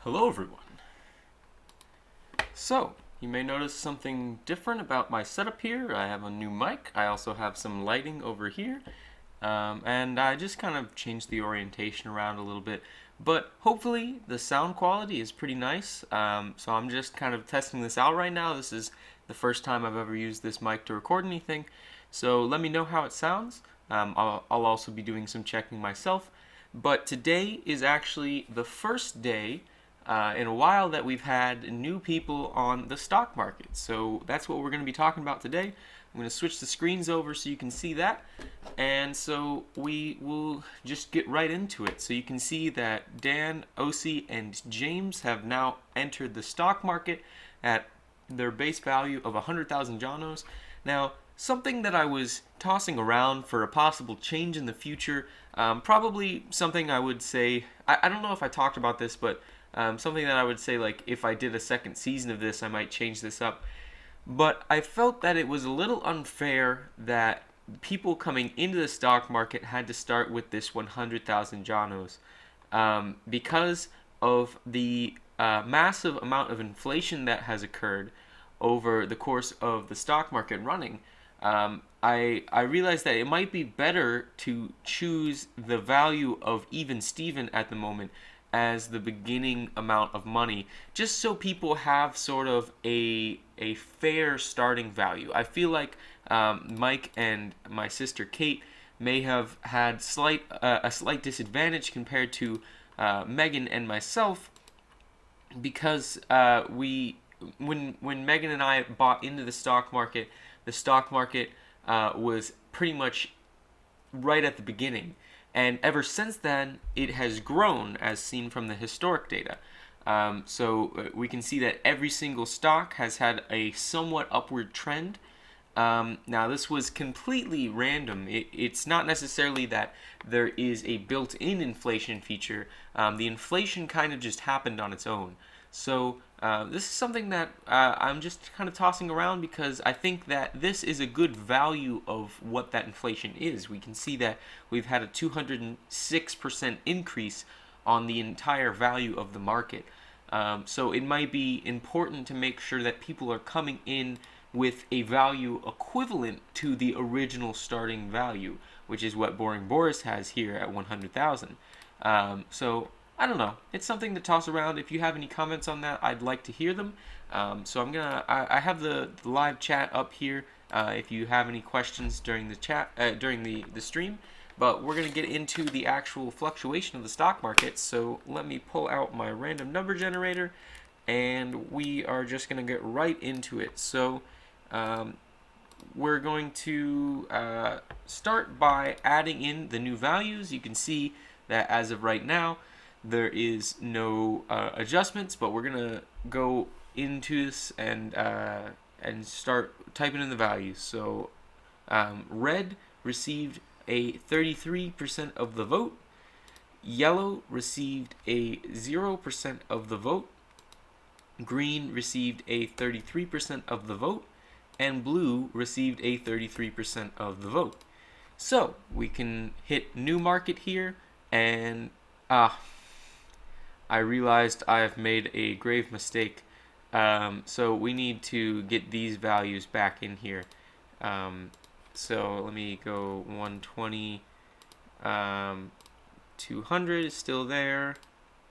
Hello everyone. So, you may notice something different about my setup here. I have a new mic. I also have some lighting over here. And I just kind of changed the orientation around a little bit. But hopefully the sound quality is pretty nice. So I'm just kind of testing this out right now. This is the first time I've ever used this mic to record anything. So let me know how it sounds. I'll also be doing some checking myself. But today is actually the first day in a while that we've had new people on the stock market. So that's what we're going to be talking about today. I'm going to switch the screens over so you can see that. And so we will just get right into it. So you can see that Dan, Osi, and James have now entered the stock market at their base value of 100,000 Jonos. Now, something that I was tossing around for a possible change in the future, probably something I would say, I don't know if I talked about this, but something that I would say, like, if I did a second season of this, I might change this up. But I felt that it was a little unfair that people coming into the stock market had to start with this 100,000 Jonos because of the massive amount of inflation that has occurred over the course of the stock market running. I realized that it might be better to choose the value of even Steven at the moment as the beginning amount of money, just so people have sort of a fair starting value. I feel like Mike and my sister Kate may have had a slight disadvantage compared to Megan and myself because when Megan and I bought into the stock market was pretty much right at the beginning. And ever since then, it has grown as seen from the historic data. So we can see that every single stock has had a somewhat upward trend. Now, this was completely random. It's not necessarily that there is a built-in inflation feature. The inflation kind of just happened on its own. So this is something that I'm just kind of tossing around because I think that this is a good value of what that inflation is. We can see that we've had a 206% increase on the entire value of the market. So it might be important to make sure that people are coming in with a value equivalent to the original starting value, which is what Boring Boris has here at 100,000. So I don't know. It's something to toss around. If you have any comments on that, I'd like to hear them. So I have the live chat up here. If you have any questions during the chat during the stream, but we're gonna get into the actual fluctuation of the stock market. So let me pull out my random number generator, and we are just gonna get right into it. So we're going to start by adding in the new values. You can see that as of right now, there is no adjustments, but we're gonna go into this and start typing in the values. So red received a 33% of the vote. Yellow received a 0% of the vote. Green received a 33% of the vote. And blue received a 33% of the vote. So we can hit new market here, and I realized I have made a grave mistake. So we need to get these values back in here. So let me go 120. 200 is still there.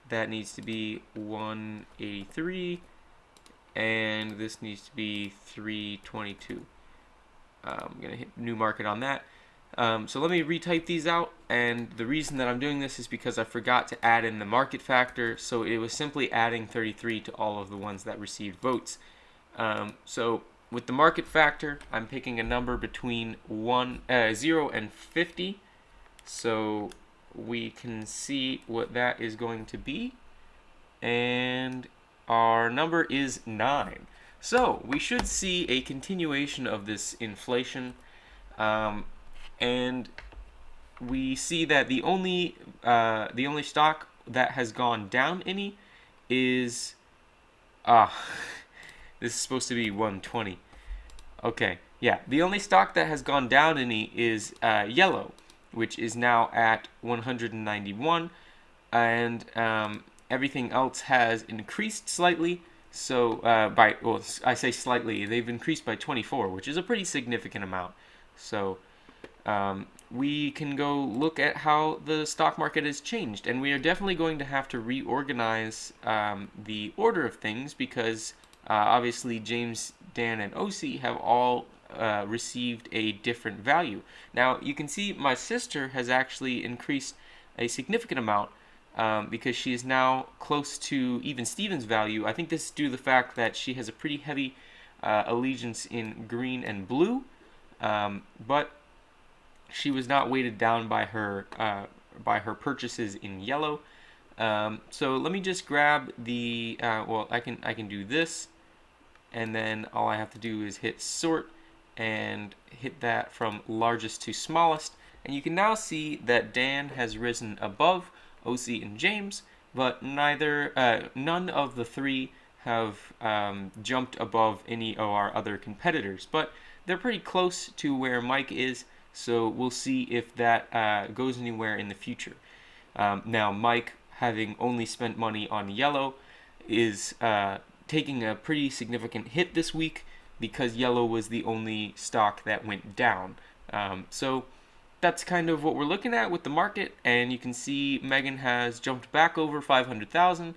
That needs to be 183. And this needs to be 322. I'm going to hit new market on that. So let me retype these out, and the reason that I'm doing this is because I forgot to add in the market factor, so it was simply adding 33 to all of the ones that received votes. So with the market factor, I'm picking a number between 0 and 50, so we can see what that is going to be, and our number is 9. So we should see a continuation of this inflation. And we see that the only stock that has gone down any is this is supposed to be 120. Okay, yeah, the only stock that has gone down any is yellow, which is now at 191, and everything else has increased slightly. So I say slightly, they've increased by 24, which is a pretty significant amount. So we can go look at how the stock market has changed, and we are definitely going to have to reorganize the order of things because obviously James, Dan, and OC have all received a different value. Now you can see my sister has actually increased a significant amount because she is now close to even Steven's value. I think this is due to the fact that she has a pretty heavy allegiance in green and blue, but she was not weighted down by her purchases in yellow. So let me just grab the I can do this, and then all I have to do is hit sort and hit that from largest to smallest, and you can now see that Dan has risen above OC and James, but none of the three have jumped above any of our other competitors, but they're pretty close to where Mike is, so we'll see if that goes anywhere in the future. Now, Mike, having only spent money on yellow, is taking a pretty significant hit this week because yellow was the only stock that went down. So that's kind of what we're looking at with the market, and you can see Megan has jumped back over 500,000.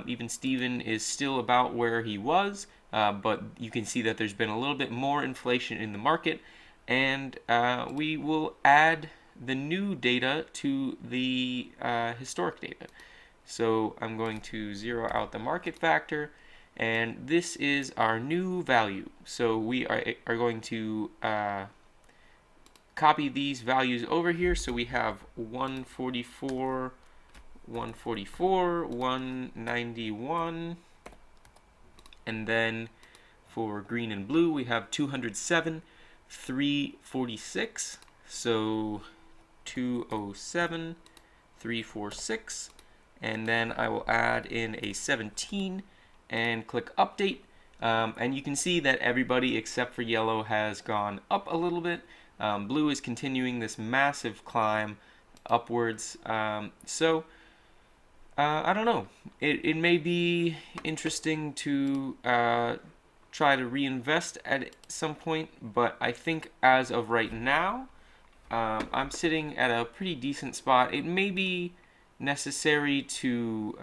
Even Steven is still about where he was, but you can see that there's been a little bit more inflation in the market, and we will add the new data to the historic data. So I'm going to zero out the market factor, and this is our new value. So we are going to copy these values over here. So we have 144, 144, 191, and then for green and blue we have 207, 346. So 207, 346, and then I will add in a 17 and click update, and you can see that everybody except for yellow has gone up a little bit. Blue is continuing this massive climb upwards, so I don't know. It may be interesting to try to reinvest at some point, but I think as of right now, I'm sitting at a pretty decent spot. It may be necessary to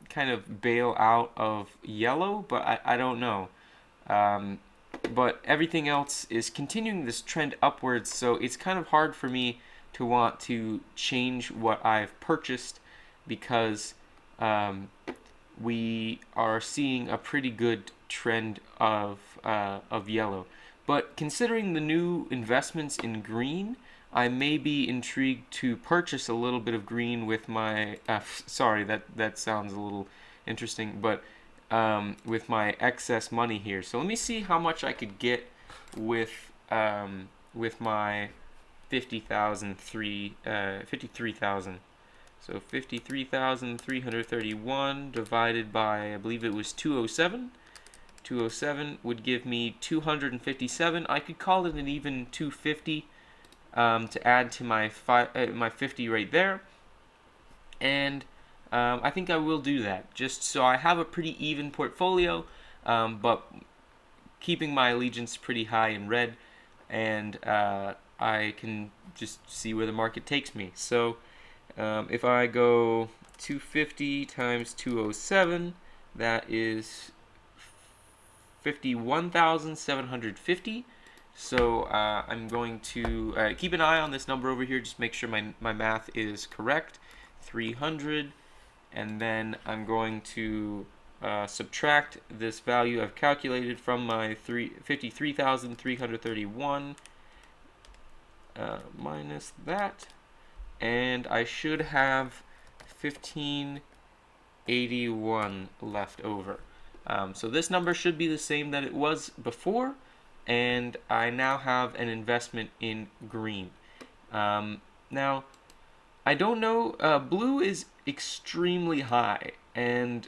kind of bail out of yellow, but I don't know. But everything else is continuing this trend upwards, so it's kind of hard for me to want to change what I've purchased because we are seeing a pretty good trend of yellow. But considering the new investments in green, I may be intrigued to purchase a little bit of green with my sorry, that sounds a little interesting, but with my excess money here. So let me see how much I could get with my 53,000. So 53,331 divided by, I believe it was 207. 207 would give me 257. I could call it an even 250 to add to my 50 right there. And I think I will do that, just so I have a pretty even portfolio, but keeping my allegiance pretty high in red, and I can just see where the market takes me. So if I go 250 times 207, that is 51,750. So I'm going to keep an eye on this number over here, just make sure my math is correct. 300, and then I'm going to subtract this value I've calculated from my 53,331 minus that, and I should have 1581 left over. So this number should be the same that it was before, and I now have an investment in green. Now, I don't know, blue is extremely high, and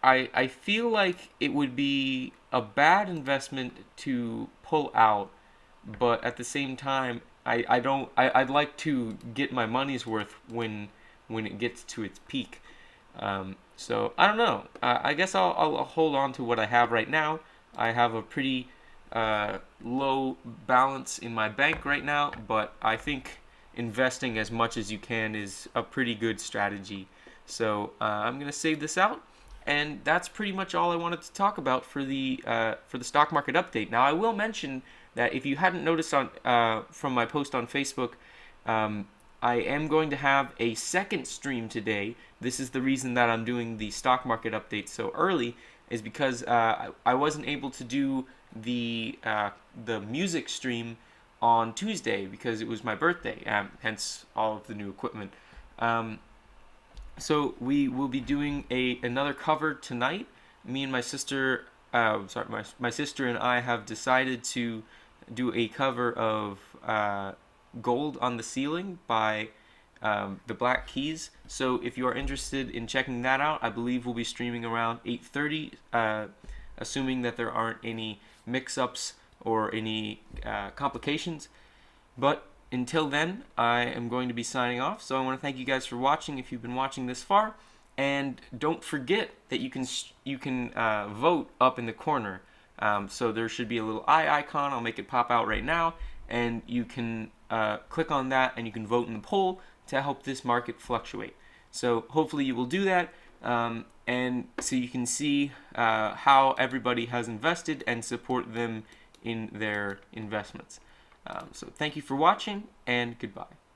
I feel like it would be a bad investment to pull out, but at the same time, I'd like to get my money's worth when it gets to its peak. So I don't know. I guess I'll hold on to what I have right now. I have a pretty low balance in my bank right now, but I think investing as much as you can is a pretty good strategy. So I'm gonna save this out, and that's pretty much all I wanted to talk about for the stock market update. Now I will mention that if you hadn't noticed on from my post on Facebook, um, I am going to have a second stream today. This is the reason that I'm doing the stock market update so early, is because I wasn't able to do the music stream on Tuesday because it was my birthday, hence all of the new equipment. Um, so we will be doing another cover tonight. Me and my sister, my sister and I have decided to do a cover of "Gold on the Ceiling" by the Black Keys. So if you are interested in checking that out, I believe we'll be streaming around 8:30, assuming that there aren't any mix-ups or any complications. But until then, I am going to be signing off. So I want to thank you guys for watching if you've been watching this far. And don't forget that you can vote up in the corner. So there should be a little eye icon. I'll make it pop out right now. And you can click on that and you can vote in the poll to help this market fluctuate. So hopefully you will do that. And so you can see how everybody has invested and support them in their investments. So thank you for watching, and goodbye.